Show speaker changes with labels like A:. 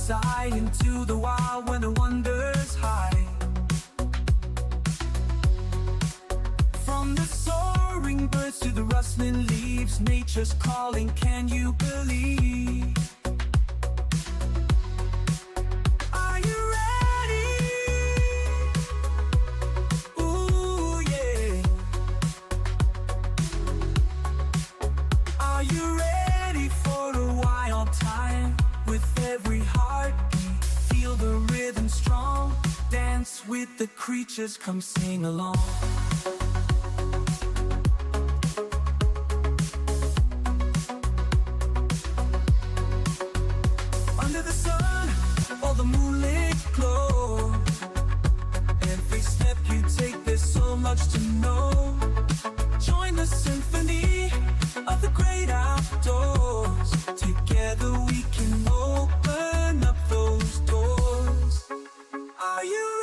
A: outside into the wild when the wonders hide. From the soaring birds to the rustling leaves, nature's calling, can you believe? Are you ready? Ooh, yeah. Are you ready for a wild time? With every heartbeat, feel the rhythm strong. Dance with the creatures, come sing along. Under the sun, all the moonlit glow. Every step you take, there's so much to know. Join the symphony of the great outdoors. Together we can open up those doors. Are you ready?